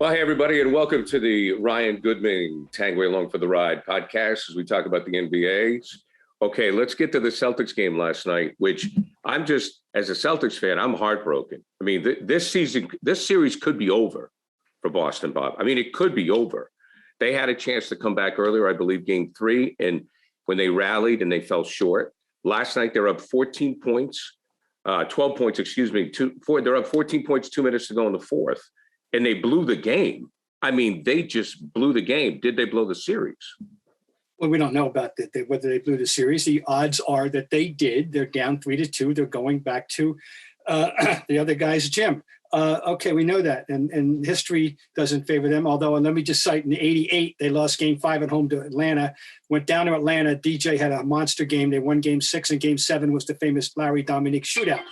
Well, hey, everybody, and welcome to the Ryan Goodman Tanguay Along for the Ride podcast as we talk about the NBA. Okay, let's get to the Celtics game last night, which I'm just, as a Celtics fan, I'm heartbroken. I mean, this series could be over for Boston, Bob. I mean, it could be over. They had a chance to come back earlier, I believe, game three, and when they rallied and they fell short. Last night, they're up 14 points, 12 points, excuse me. They're up 14 points, 2 minutes to go in the fourth. And they blew the game. I mean, they just blew the game. Did they blow the series? Well, we don't know about that, whether they blew the series. The odds are that they did. They're down 3-2. They're going back to the other guy's gym. Okay, we know that. And history doesn't favor them. Although, and let me just cite, in '88, they lost game 5 at home to Atlanta. Went down to Atlanta. DJ had a monster game. They won game 6, and game 7 was the famous Larry Dominique shootout.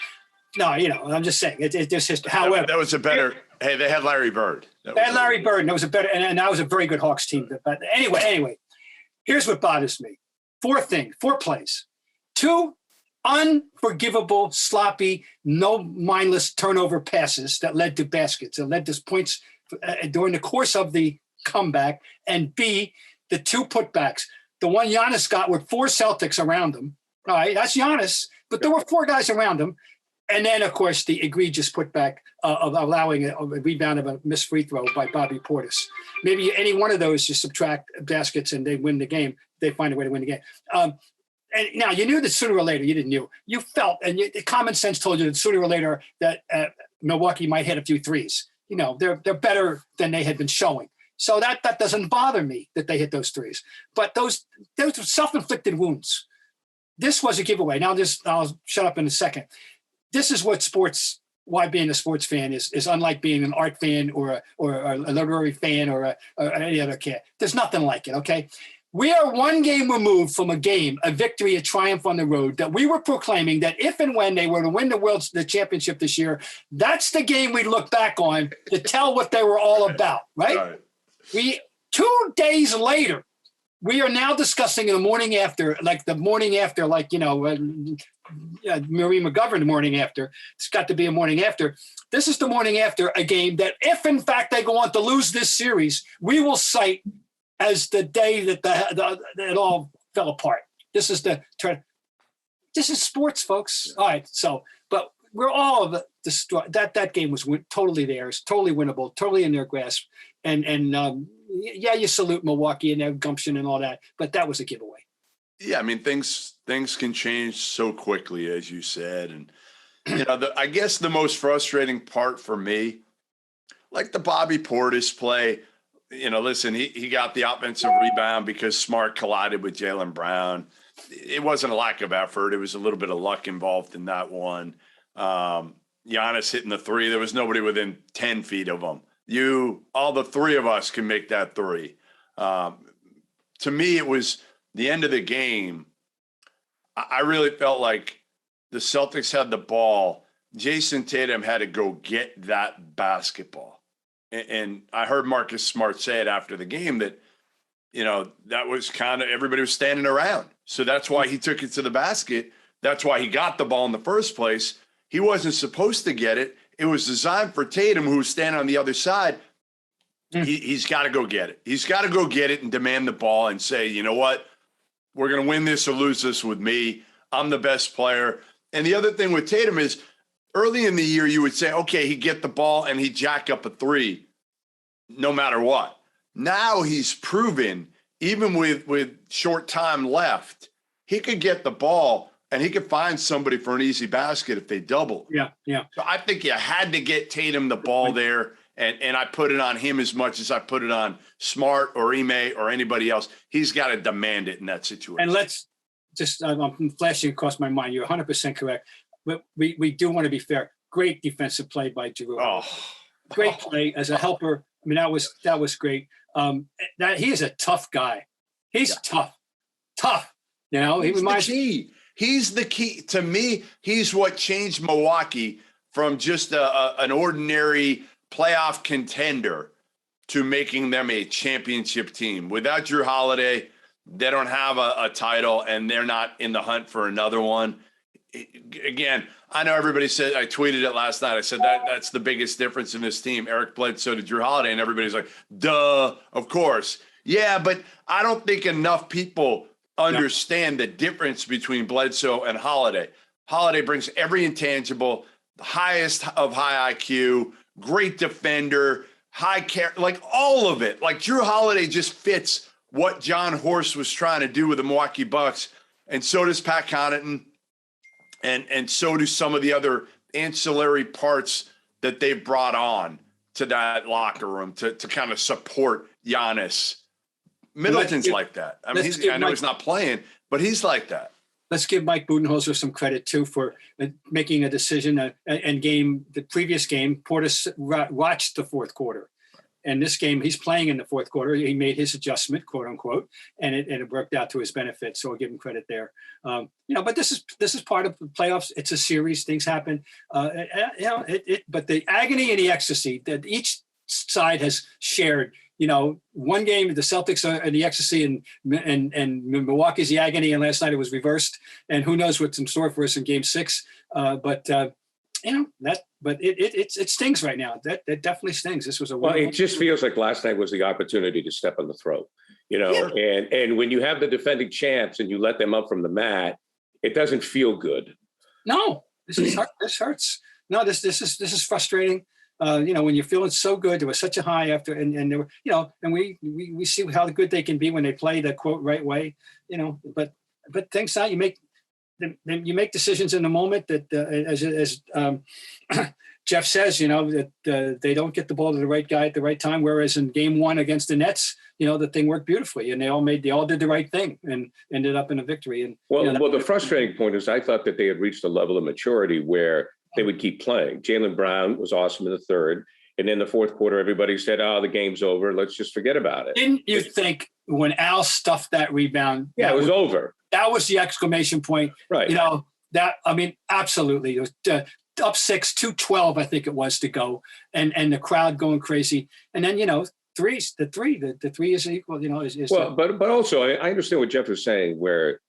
No, I'm just saying. There's history. However, that was a better. Hey, they had Larry Bird. They had Larry Bird, and that was a better. And that was a very good Hawks team. But anyway, here's what bothers me. 4 plays. 2 unforgivable, sloppy, no mindless turnover passes that led to baskets. That led to points during the course of the comeback. And B, the 2 putbacks. The one Giannis got with 4 Celtics around him. All right, that's Giannis. But there were 4 guys around him. And then, of course, the egregious putback of allowing a rebound of a missed free throw by Bobby Portis. Maybe any one of those, you subtract baskets and they win the game. They find a way to win the game. And now, you knew that sooner or later, you didn't know. You felt, and common sense told you that sooner or later that Milwaukee might hit a few threes. They're better than they had been showing. So that doesn't bother me that they hit those threes. But those were self-inflicted wounds. This was a giveaway. Now, I'll shut up in a second. This is why being a sports fan is unlike being an art fan or a literary fan or any other kid. There's nothing like it, okay? We are 1 game removed from a victory, a triumph on the road that we were proclaiming that if and when they were to win the championship this year, that's the game we'd look back on to tell what they were all about, right? 2 days later, we are now discussing the morning after, Marie McGovern the morning after. It's got to be a morning after. This is the morning after a game that if, in fact, they go on to lose this series, we will cite as the day that it all fell apart. This is sports, folks. All right, but we're all destroyed. That game was totally theirs, totally winnable, totally in their grasp. And you salute Milwaukee and their gumption and all that, but that was a giveaway. Yeah, I mean, things can change so quickly, as you said. And, I guess the most frustrating part for me, like the Bobby Portis play, listen, he got the offensive rebound because Smart collided with Jaylen Brown. It wasn't a lack of effort. It was a little bit of luck involved in that one. Giannis hitting the 3. There was nobody within 10 feet of him. All the 3 of us can make that 3. To me, it was the end of the game. I really felt like the Celtics had the ball. Jason Tatum had to go get that basketball. And I heard Marcus Smart say it after the game that, that was kind of everybody was standing around. So that's why he took it to the basket. That's why he got the ball in the first place. He wasn't supposed to get it. It was designed for Tatum, who was standing on the other side. He's got to go get it. He's got to go get it and demand the ball and say, you know what? We're going to win this or lose this with me. I'm the best player. And the other thing with Tatum is early in the year, you would say, okay, he'd get the ball and he'd jack up a 3 no matter what. Now he's proven, even with short time left, he could get the ball and he could find somebody for an easy basket if they double. Yeah. So I think you had to get Tatum the ball there. And I put it on him as much as I put it on Smart or Ime or anybody else. He's got to demand it in that situation. And let's just, I'm flashing across my mind. You're 100% correct. But we do want to be fair. Great defensive play by Giroux. Great play as a helper. I mean, that was great. He is a tough guy. He's tough. He reminds me. He's the key to me. He's what changed Milwaukee from just an ordinary playoff contender to making them a championship team. Without Drew Holiday, they don't have a title and they're not in the hunt for another one. again, I know everybody said, I tweeted it last night. I said that's the biggest difference in this team. Eric Bledsoe to Drew Holiday, and everybody's like, duh, of course. Yeah, but I don't think enough people understand the difference between Bledsoe and Holiday. Holiday brings every intangible, the highest of high IQ, great defender, high care, like all of it. Like Drew Holiday just fits what John Horst was trying to do with the Milwaukee Bucks, and so does Pat Connaughton, and so do some of the other ancillary parts that they brought on to that locker room to kind of support Giannis. Middleton's like that. I mean, I know he's not playing, but he's like that. Let's give Mike Budenholzer some credit too for making a decision and the previous game. Portis watched the fourth quarter, and this game he's playing in the fourth quarter. He made his adjustment, quote unquote, and it worked out to his benefit. So I'll give him credit there. But this is part of the playoffs. It's a series. Things happen. But the agony and the ecstasy that each side has shared. One game the Celtics are the ecstasy and Milwaukee's the agony, and last night it was reversed. And who knows what's in store for us in Game 6? But it stings right now. That definitely stings. This was it just feels like last night was the opportunity to step on the throat. And when you have the defending champs and you let them up from the mat, it doesn't feel good. No, this hurts. No, this is frustrating. When you're feeling so good, there was such a high after, and there were, and we see how good they can be when they play the quote right way, but things out, you make decisions in the moment that, as Jeff says, that they don't get the ball to the right guy at the right time. Whereas in Game 1 against the Nets, the thing worked beautifully, and they all did the right thing and ended up in a victory. And the frustrating point is I thought that they had reached a level of maturity where they would keep playing. Jaylen Brown was awesome in the third. And in the fourth quarter, everybody said, the game's over. Let's just forget about it. Didn't you think when Al stuffed that rebound? Yeah, it was over. That was the exclamation point. Right. Absolutely. It was up 6, 2:12, I think it was to go. And the crowd going crazy. And then, the three is equal, but also I understand what Jeff was saying where,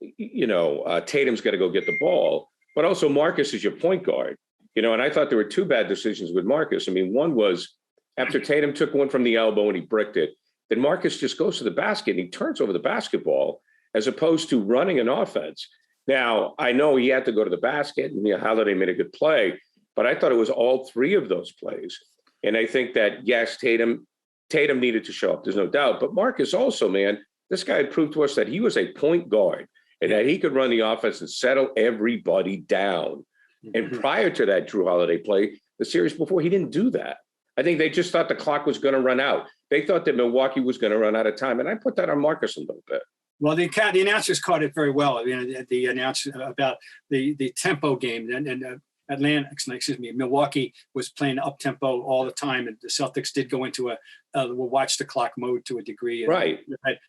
Tatum's got to go get the ball. But also Marcus is your point guard, and I thought there were two bad decisions with Marcus. I mean, one was after Tatum took one from the elbow and he bricked it, then Marcus just goes to the basket and he turns over the basketball as opposed to running an offense. Now, I know he had to go to the basket and Holiday made a good play, but I thought it was all three of those plays. And I think that, yes, Tatum needed to show up. There's no doubt. But Marcus also, man, this guy had proved to us that he was a point guard. And that he could run the offense and settle everybody down. And prior to that Drew Holiday play, the series before, he didn't do that. I think they just thought the clock was going to run out. They thought that Milwaukee was going to run out of time. And I put that on Marcus a little bit. Well, the announcers caught it very well. The announcer about the tempo game and Milwaukee was playing up tempo all the time, and the Celtics did go into we'll watch the clock mode to a degree. Right.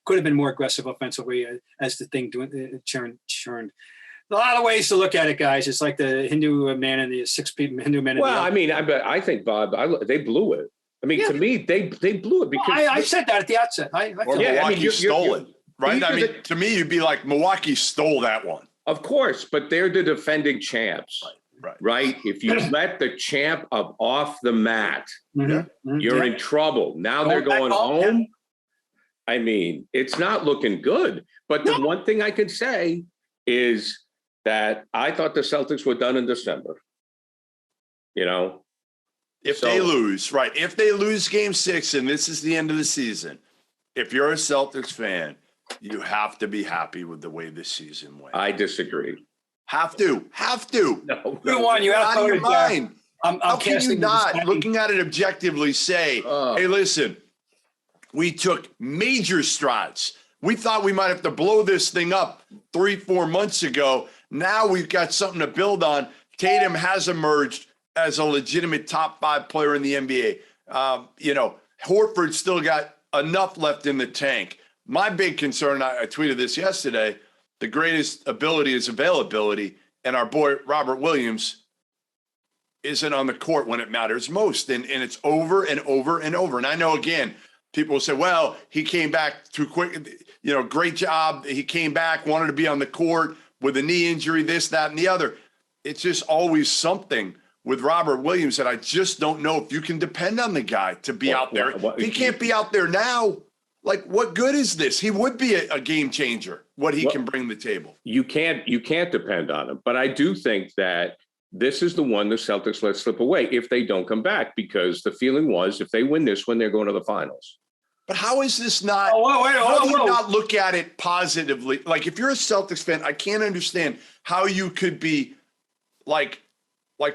Could have been more aggressive offensively as the thing churned. A lot of ways to look at it, guys. It's like the Hindu man and the Hindu man. Well, I think, Bob, they blew it. I mean, to me, they blew it because I said that at the outset. Milwaukee stole it, right? To me, you'd be like, Milwaukee stole that one. Of course, but they're the defending champs. Right? If you let the champ up off the mat, you're in trouble. Now they're going home. Yeah. I mean, it's not looking good. But the one thing I can say is that I thought the Celtics were done in December. If they lose, right? If they lose Game 6 and this is the end of the season, if you're a Celtics fan, you have to be happy with the way this season went. I disagree. Have to. No. You out of your mind. How can you not, looking at it objectively, say, hey, listen, we took major strides. We thought we might have to blow this thing up 3-4 months ago. Now we've got something to build on. Tatum has emerged as a legitimate top 5 player in the NBA. Horford's still got enough left in the tank. My big concern, I tweeted this yesterday, the greatest ability is availability, and our boy Robert Williams isn't on the court when it matters most, and it's over and over and over. And I know, again, people will say, well, he came back too quick, great job. He came back, wanted to be on the court, with a knee injury, this, that, and the other. It's just always something with Robert Williams that I just don't know if you can depend on the guy to be out there. If he can't be out there now, like, what good is this? He would be a game changer, what he can bring to the table. You can't depend on him. But I do think that this is the one the Celtics let slip away if they don't come back, because the feeling was if they win this one, they're going to the finals. But how is this not? How do you not look at it positively? Like, if you're a Celtics fan, I can't understand how you could be like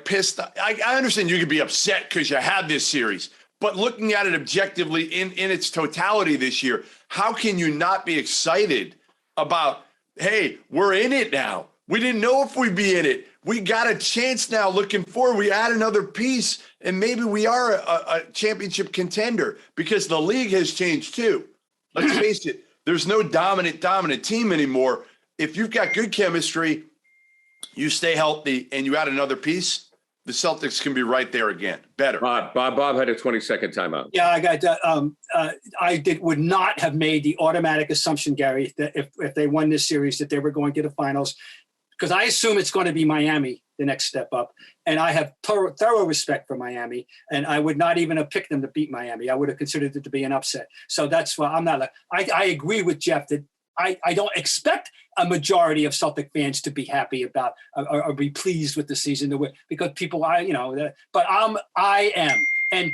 pissed. I understand you could be upset because you had this series, but looking at it objectively in its totality this year, how can you not be excited about, hey, we're in it now. We didn't know if we'd be in it. We got a chance now looking forward. We add another piece, and maybe we are a championship contender because the league has changed too. Let's face it, there's no dominant team anymore. If you've got good chemistry, you stay healthy, and you add another piece, the Celtics can be right there again. Better. Bob had a 20-second timeout. Yeah, I got that. Would not have made the automatic assumption, Gary, that if they won this series, that they were going to the finals, because I assume it's going to be Miami, the next step up. And I have thorough respect for Miami, and I would not even have picked them to beat Miami. I would have considered it to be an upset. So that's why I'm not. I agree with Jeff that I don't expect a majority of Celtic fans to be happy about or be pleased with the season to win, because people, but I am. And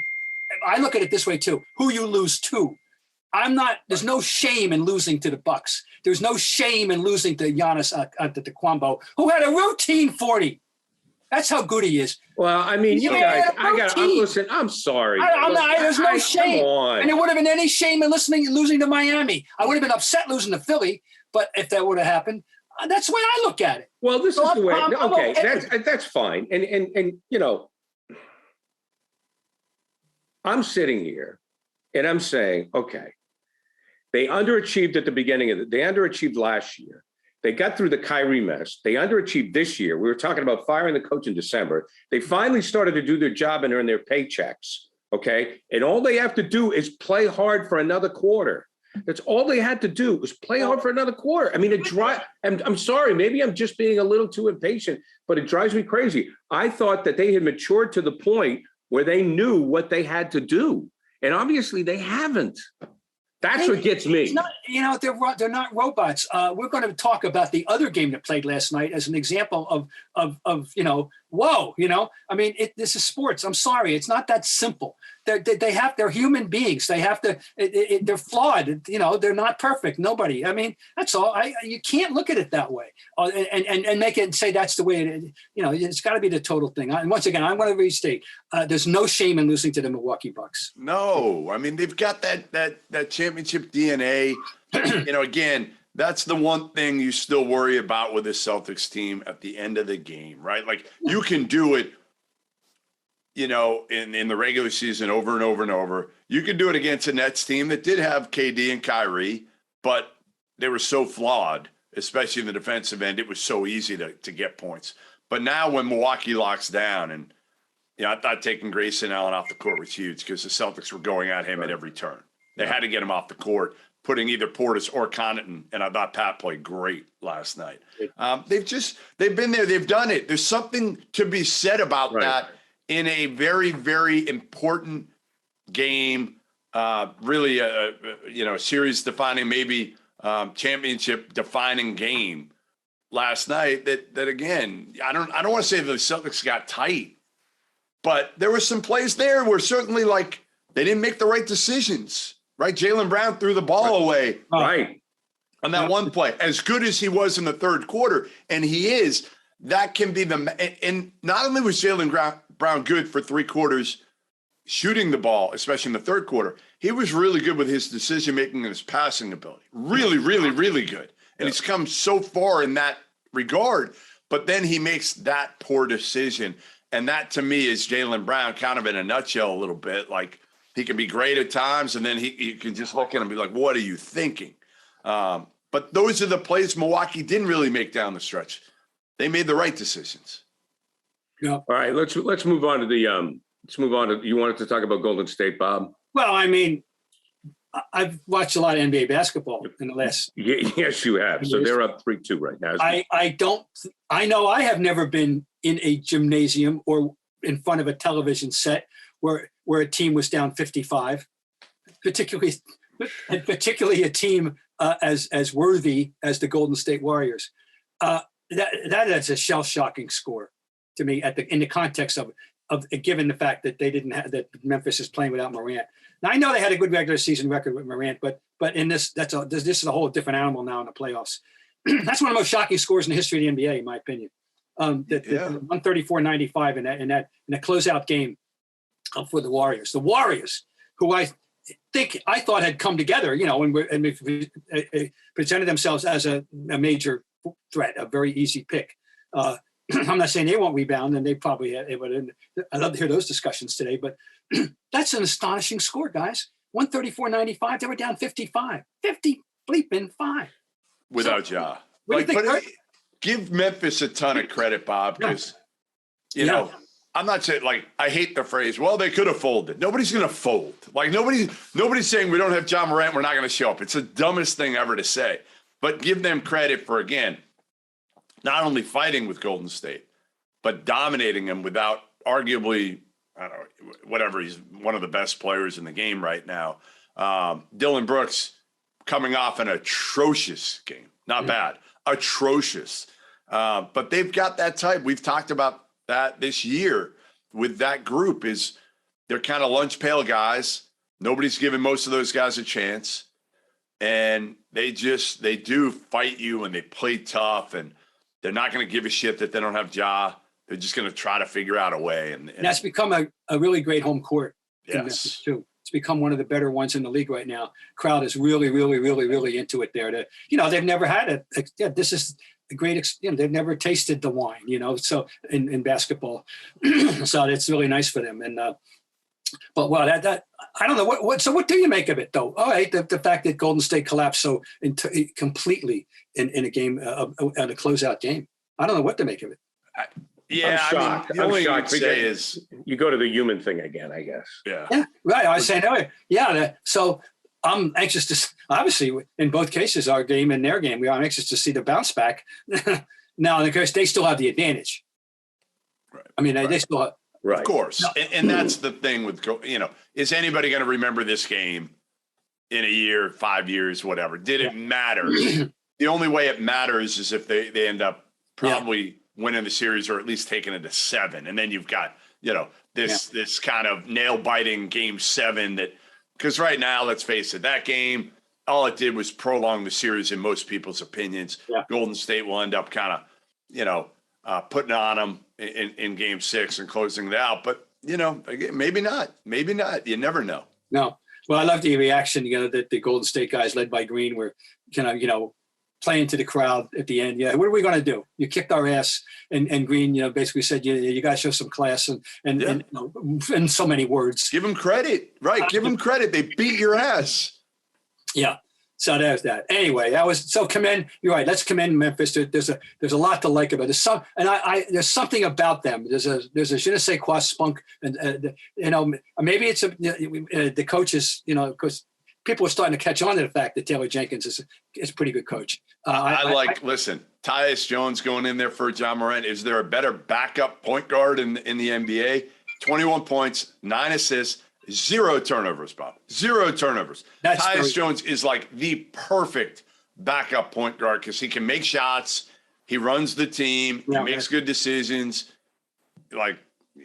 I look at it this way too: who you lose to. There's no shame in losing to the Bucks. There's no shame in losing to Giannis Antetokounmpo, who had a routine 40. That's how good he is. Well, I mean, you guys, listen, I'm sorry. There's no shame. Come on. And there would have been any shame in losing to Miami. I would have been upset losing to Philly, but if that would have happened, that's the way I look at it. Well, this is the way. Okay, that's fine. And I'm sitting here and I'm saying, okay, they underachieved at the beginning of they underachieved last year. They got through the Kyrie mess. They underachieved this year. We were talking about firing the coach in December. They finally started to do their job and earn their paychecks, okay? And all they have to do is play hard for another quarter. That's all they had to do was play hard for another quarter. I mean, I'm sorry, maybe I'm just being a little too impatient, but it drives me crazy. I thought that they had matured to the point where they knew what they had to do. And obviously they haven't. That's what gets me. They're not robots. We're going to talk about the other game that played last night as an example of whoa. I mean, this is sports. I'm sorry, it's not that simple. They're human beings. They have to. They're flawed. They're not perfect. Nobody. I mean, that's all. You can't look at it that way and make it and say that's the way it. It's got to be the total thing. And once again, I'm going to restate. There's no shame in losing to the Milwaukee Bucks. No, I mean they've got that championship DNA. Again, that's the one thing you still worry about with the Celtics team at the end of the game, right? Like you can do it. In the regular season over and over and over. You could do it against a Nets team that did have KD and Kyrie, but they were so flawed, especially in the defensive end. It was so easy to get points. But now when Milwaukee locks down, and I thought taking Grayson Allen off the court was huge because the Celtics were going at him at every turn. They had to get him off the court, putting either Portis or Connaughton, and I thought Pat played great last night. They've been there. They've done it. There's something to be said about that. In a very, very important game, really a series-defining, maybe championship-defining game last night. That again, I don't want to say the Celtics got tight, but there were some plays there where certainly they didn't make the right decisions. Right, Jaylen Brown threw the ball away. Right on that one play. As good as he was in the third quarter, and he is. That can be and not only was Jaylen Brown good for 3 quarters shooting the ball, especially in the third quarter, he was really good with his decision-making and his passing ability. Really, really, really good. And he's come so far in that regard, but then he makes that poor decision. And that to me is Jaylen Brown kind of in a nutshell a little bit. Like he can be great at times and then you can just look at him and be like, what are you thinking? But those are the plays Milwaukee didn't really make down the stretch. They made the right decisions. Yeah. All right, let's move on to you wanted to talk about Golden State, Bob? Well, I mean, I've watched a lot of NBA basketball in the last. Yes, you have. So they're up 3-2 right now. I know I have never been in a gymnasium or in front of a television set where a team was down 55, particularly a team as worthy as the Golden State Warriors. That is a shell-shocking score to me in the context of given the fact that they didn't have that Memphis is playing without Morant. Now I know they had a good regular season record with Morant, but in this this is a whole different animal now in the playoffs. That's one of the most shocking scores in the history of the NBA, in my opinion. 134-95 in a closeout game for the Warriors. The Warriors, who I thought had come together, and presented themselves as a major threat, a very easy pick. I'm not saying they won't rebound, and they probably would. I'd love to hear those discussions today, but that's an astonishing score, guys. 134-95. They were down 55. 55. Without Ja. Give Memphis a ton of credit, Bob, because, you know, I'm not saying, I hate the phrase, well, they could have folded. Nobody's going to fold. Nobody's saying we don't have John Morant, we're not going to show up. It's the dumbest thing ever to say. But give them credit for, again, not only fighting with Golden State, but dominating them without arguably, I don't know, whatever, he's one of the best players in the game right now. Dylan Brooks coming off an atrocious game. Not bad. Atrocious. But they've got that type. We've talked about that this year with that group is they're kind of lunch pail guys. Nobody's giving most of those guys a chance. And they do fight you and they play tough and they're not going to give a shit that they don't have Ja. They're just going to try to figure out a way. And that's become a really great home court. Yes. In Memphis too. It's become one of the better ones in the league right now. Crowd is really, really, really, really into it there. They've never had this is a great, they've never tasted the wine, so in basketball. So it's really nice for them. And, but well, that I don't know what do you make of it though? All right. The fact that Golden State collapsed so completely in a game, at a closeout game. I don't know what to make of it. Yeah, I'm shocked. The only thing I'd say is you go to the human thing again, I guess. Yeah. Yeah. Right. I was saying, so I'm anxious to, obviously, in both cases, our game and their game, I'm anxious to see the bounce back. Now, of course, they still have the advantage. Right. I mean, they still have. Right. Of course. And that's the thing with, is anybody going to remember this game in a year, 5 years, whatever? Did it matter? The only way it matters is if they end up probably winning the series or at least taking it to 7. And then you've got, this kind of nail biting game 7 because right now, let's face it, that game, all it did was prolong the series in most people's opinions. Yeah. Golden State will end up kind of, putting on them in game 6 and closing it out. But, again, maybe not. You never know. No. Well, I love the reaction, that the Golden State guys led by Green were kind of, playing to the crowd at the end. Yeah. What are we going to do? You kicked our ass. And Green, basically said, you guys show some class and so many words. Give them credit. Right. Give them credit. They beat your ass. Yeah. So there's that. Anyway, you're right. Let's commend Memphis. There's a lot to like about it. There's something about them. There's a je ne sais quoi spunk. And, maybe it's the coaches, because people are starting to catch on to the fact that Taylor Jenkins is a pretty good coach. Listen, Tyus Jones going in there for John Morant. Is there a better backup point guard in the NBA? 21 points, 9 assists, 0 turnovers, Bob. 0 turnovers. Tyus Jones is like the perfect backup point guard because he can make shots. He runs the team. He makes good decisions.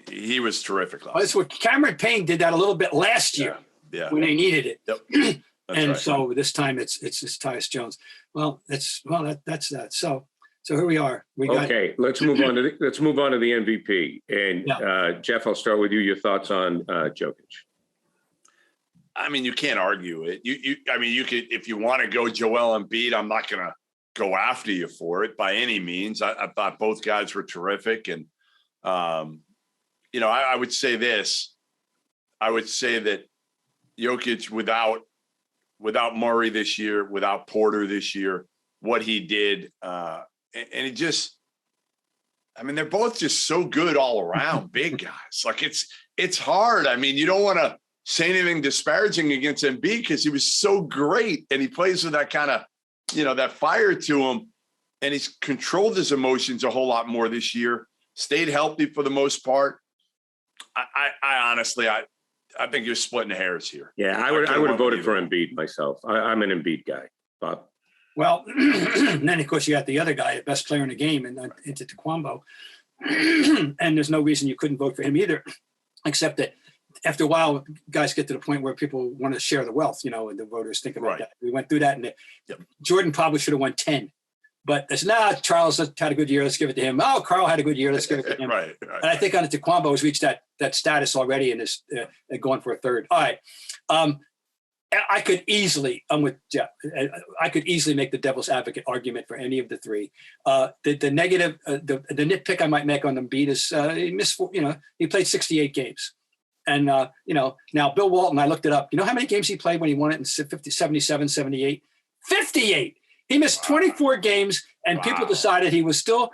He was terrific last year. That's what Cameron Payne did that a little bit last year. Yeah. When they needed it. Yep. And right. So this time it's Tyus Jones. Well, that's that. So here we are. Let's move on to the MVP. And Jeff, I'll start with you. Your thoughts on Jokic. I mean, you can't argue it. You could, if you want to go Joel Embiid, I'm not going to go after you for it by any means. I thought both guys were terrific. And, I would say this. I would say that Jokic without Murray this year, without Porter this year, what he did, and it just, they're both just so good all around, big guys. It's hard. You don't want to say anything disparaging against Embiid because he was so great and he plays with that kind of, that fire to him. And he's controlled his emotions a whole lot more this year, stayed healthy for the most part. I honestly, I think you're splitting hairs here. Yeah, I would have voted for Embiid myself. I'm an Embiid guy, Bob. Well, and then, of course, you got the other guy, the best player in the game, and into Taekwondo. And there's no reason you couldn't vote for him either, except that after a while, guys get to the point where people want to share the wealth, and the voters think about that. We went through that, and Jordan probably should have won 10. But it's Charles had a good year. Let's give it to him. Oh, Carl had a good year. Let's give it to him. Right. And I think on the Taekwondo has reached that status already and is going for a third. All right. I could easily, I'm with Jeff. I could easily make the devil's advocate argument for any of the three. The negative, the nitpick I might make on Embiid is he missed. He played 68 games, and now Bill Walton. I looked it up. You know how many games he played when he won it in 77, 78? 58. He missed 24 games, and people decided he was still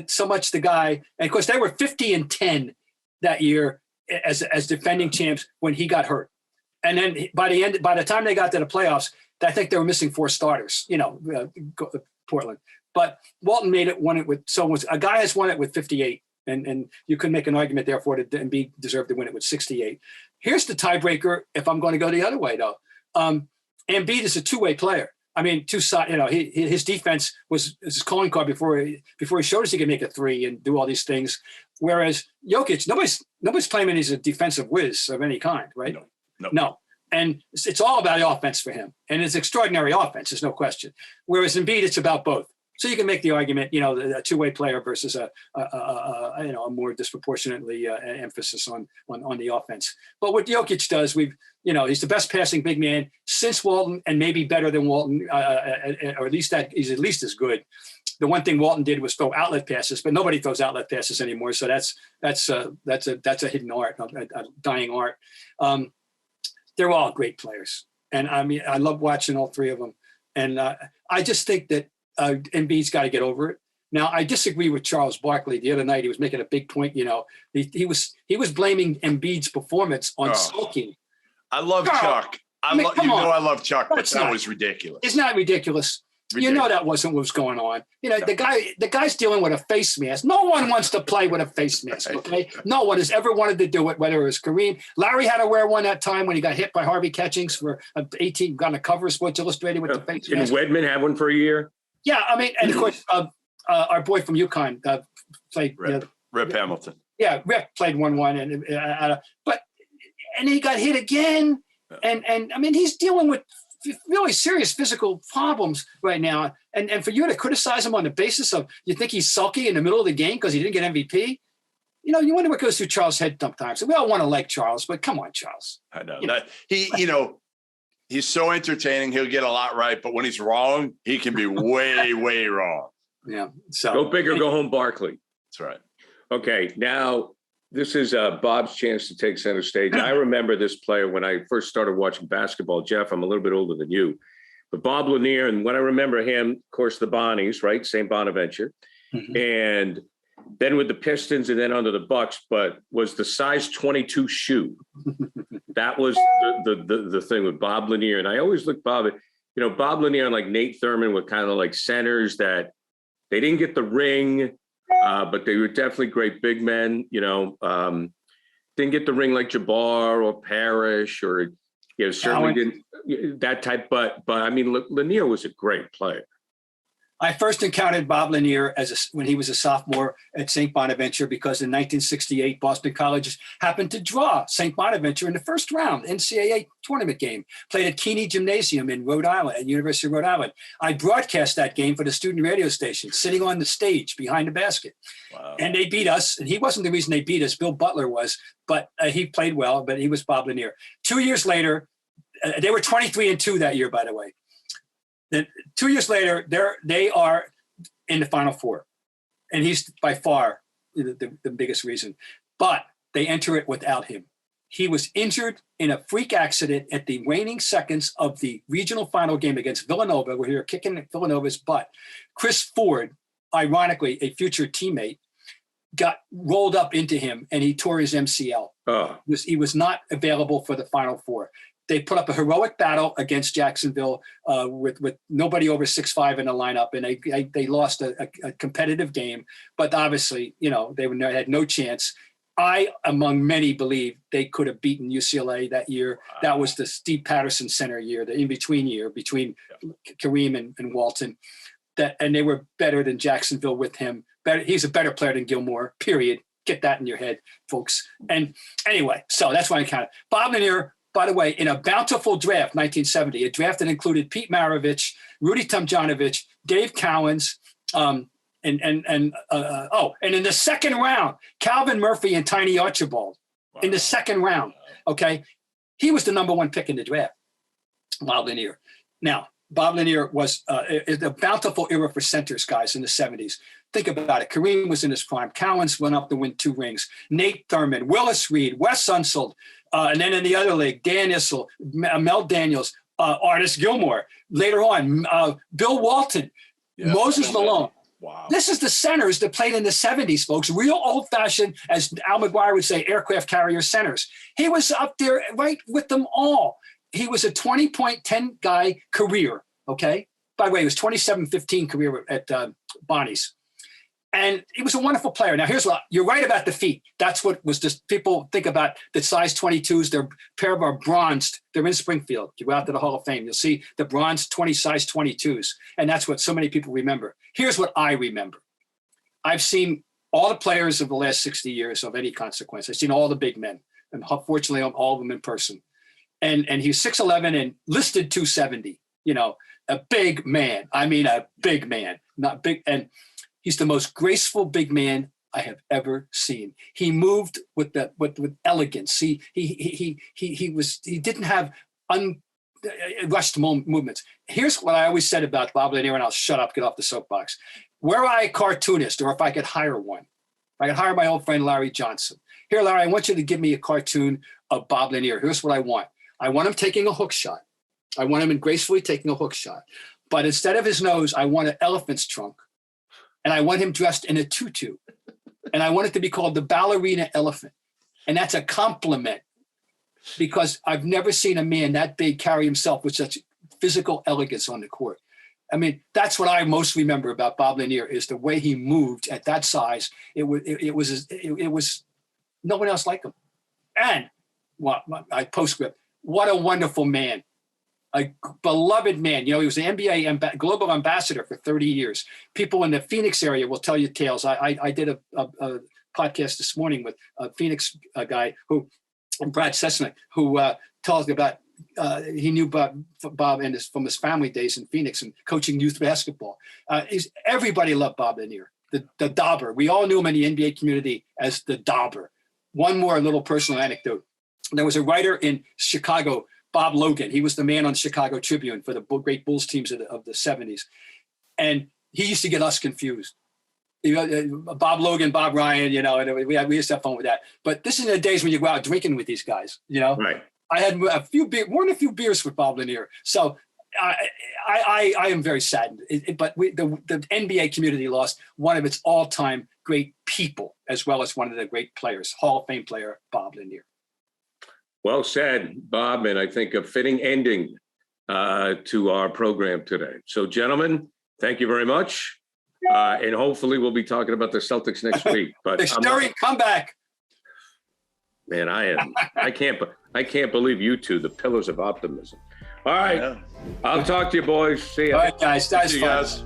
so much the guy. And of course, they were 50-10 that year as defending champs when he got hurt. And then by the time they got to the playoffs, I think they were missing 4 starters. Portland. But Walton won it with a guy has won it with 58, and you could make an argument therefore that Embiid deserved to win it with 68. Here's the tiebreaker. If I'm going to go the other way, though, Embiid is a two-way player. I mean, his defense was his calling card before he showed us he could make a three and do all these things. Whereas Jokic, nobody's claiming he's a defensive whiz of any kind, right? No. And it's all about the offense for him, and it's extraordinary offense. There's no question. Whereas Embiid, it's about both. So you can make the argument, a two-way player versus a more disproportionately emphasis on the offense. But what Jokic does, he's the best passing big man since Walton, and maybe better than Walton, or at least he's at least as good. The one thing Walton did was throw outlet passes, but nobody throws outlet passes anymore. So that's a hidden art, a dying art. They're all great players, and I mean I love watching all three of them. And I just think that Embiid's got to get over it. Now, I disagree with Charles Barkley. The other night, he was making a big point. He was blaming Embiid's performance on sulking. I love Chuck. I love Chuck, but that was ridiculous. It's not ridiculous. That wasn't what was going on. The guy's dealing with a face mask. No one wants to play with a face mask, okay? No one has ever wanted to do it, whether it was Kareem. Larry had to wear one that time when he got hit by Harvey Catchings for 18, got on the cover of Sports Illustrated with the face mask. Did Wedman have one for a year? Yeah, I mean, and of course, our boy from UConn played. Rip Hamilton. Yeah, Rip played 1-1, and he got hit again. And I mean, he's dealing with really serious physical problems right now. And for you to criticize him on the basis of you think he's sulky in the middle of the game because he didn't get MVP, you wonder what goes through Charles' head sometimes. We all want to like Charles, but come on, Charles. I know. He's so entertaining. He'll get a lot right, but when he's wrong, he can be way, way wrong. Yeah. So go big or go home, Barkley. That's right. Okay. Now, this is Bob's chance to take center stage. I remember this player when I first started watching basketball. Jeff, I'm a little bit older than you, but Bob Lanier. And when I remember him, of course, the Bonnies, right? St. Bonaventure. Mm-hmm. And then with the Pistons and then under the Bucks, but was the size 22 shoe. That was the thing with Bob Lanier. And I always look Bob Lanier and like Nate Thurman were kind of like centers that they didn't get the ring, but they were definitely great big men, didn't get the ring like Jabbar or Parrish or, certainly didn't that type, but I mean, Lanier was a great player. I first encountered Bob Lanier when he was a sophomore at St. Bonaventure because in 1968, Boston College happened to draw St. Bonaventure in the first round NCAA tournament game, played at Keeney Gymnasium in Rhode Island, at University of Rhode Island. I broadcast that game for the student radio station, sitting on the stage behind the basket. Wow. And they beat us. And he wasn't the reason they beat us. Bill Butler was, but he played well, but he was Bob Lanier. 2 years later, they were 23-2 that year, by the way. Then 2 years later, they are in the Final Four, and he's by far the biggest reason. But they enter it without him. He was injured in a freak accident at the waning seconds of the regional final game against Villanova, where he was kicking Villanova's butt. Chris Ford, ironically a future teammate, got rolled up into him and he tore his MCL. Oh, He was not available for the Final Four. They put up a heroic battle against Jacksonville with nobody over 6'5" in the lineup, and they lost a competitive game. But obviously, they had no chance. I, among many, believe they could have beaten UCLA that year. Wow. That was the Steve Patterson center year, the in-between year between Kareem and Walton. And they were better than Jacksonville with him. He's a better player than Gilmore, period. Get that in your head, folks. And anyway, so that's why I counted. Bob Lanier, by the way, in a bountiful draft, 1970, a draft that included Pete Maravich, Rudy Tomjanovich, Dave Cowens, and in the second round, Calvin Murphy and Tiny Archibald. Wow. In the second round, okay? He was the number 1 pick in the draft, Bob Lanier. Now, Bob Lanier was a bountiful era for centers, guys, in the 70s. Think about it. Kareem was in his prime. Cowens went up to win 2 rings. Nate Thurman, Willis Reed, Wes Unseld, and then in the other league, Dan Issel, Mel Daniels, Artis Gilmore. Later on, Bill Walton, Moses Malone. Wow. This is the centers that played in the 70s, folks. Real old-fashioned, as Al McGuire would say, aircraft carrier centers. He was up there right with them all. He was a 20.10 guy career, okay? By the way, he was 27-15 career at Bonnie's. And he was a wonderful player. Now, here's what you're right about the feet. That's what was just people think about the size 22s. Their pair of are bronzed. They're in Springfield. You go out to the Hall of Fame. You'll see the bronze size 22s. And that's what so many people remember. Here's what I remember. I've seen all the players of the last 60 years of any consequence. I've seen all the big men. And fortunately, all of them in person. And he's 6'11" and listed 270. A big man. I mean, a big man. Not big. And he's the most graceful big man I have ever seen. He moved with elegance. He didn't have rushed movements. Here's what I always said about Bob Lanier, and I'll shut up, get off the soapbox. Were I a cartoonist, or if I could hire one, if I could hire my old friend Larry Johnson. Here, Larry, I want you to give me a cartoon of Bob Lanier. Here's what I want. I want him taking a hook shot. I want him gracefully taking a hook shot. But instead of his nose, I want an elephant's trunk. And I want him dressed in a tutu. And I want it to be called the ballerina elephant. And that's a compliment, because I've never seen a man that big carry himself with such physical elegance on the court. I mean, that's what I most remember about Bob Lanier, is the way he moved at that size. It was no one else like him. And postscript, what a wonderful man. A beloved man. He was the NBA global ambassador for 30 years. People in the Phoenix area will tell you tales. I did a podcast this morning with a Phoenix guy Brad Sesnick, who tells me about he knew Bob and from his family days in Phoenix and coaching youth basketball. Everybody loved Bob Lanier, the Dauber. We all knew him in the NBA community as the Dauber. One more little personal anecdote. There was a writer in Chicago, Bob Logan. He was the man on the Chicago Tribune for the great Bulls teams of the 70s. And he used to get us confused. Bob Logan, Bob Ryan, and we used to have fun with that. But this is the days when you go out drinking with these guys, Right. I had more than a few beers with Bob Lanier. So I am very saddened. But the NBA community lost one of its all-time great people, as well as one of the great players, Hall of Fame player, Bob Lanier. Well said, Bob, and I think a fitting ending to our program today. So, gentlemen, thank you very much. And hopefully we'll be talking about the Celtics next week. But the stirring comeback. Man, I can't believe you two, the pillars of optimism. All right. Yeah. I'll talk to you boys. See you. All right, guys. That was fun. Guys.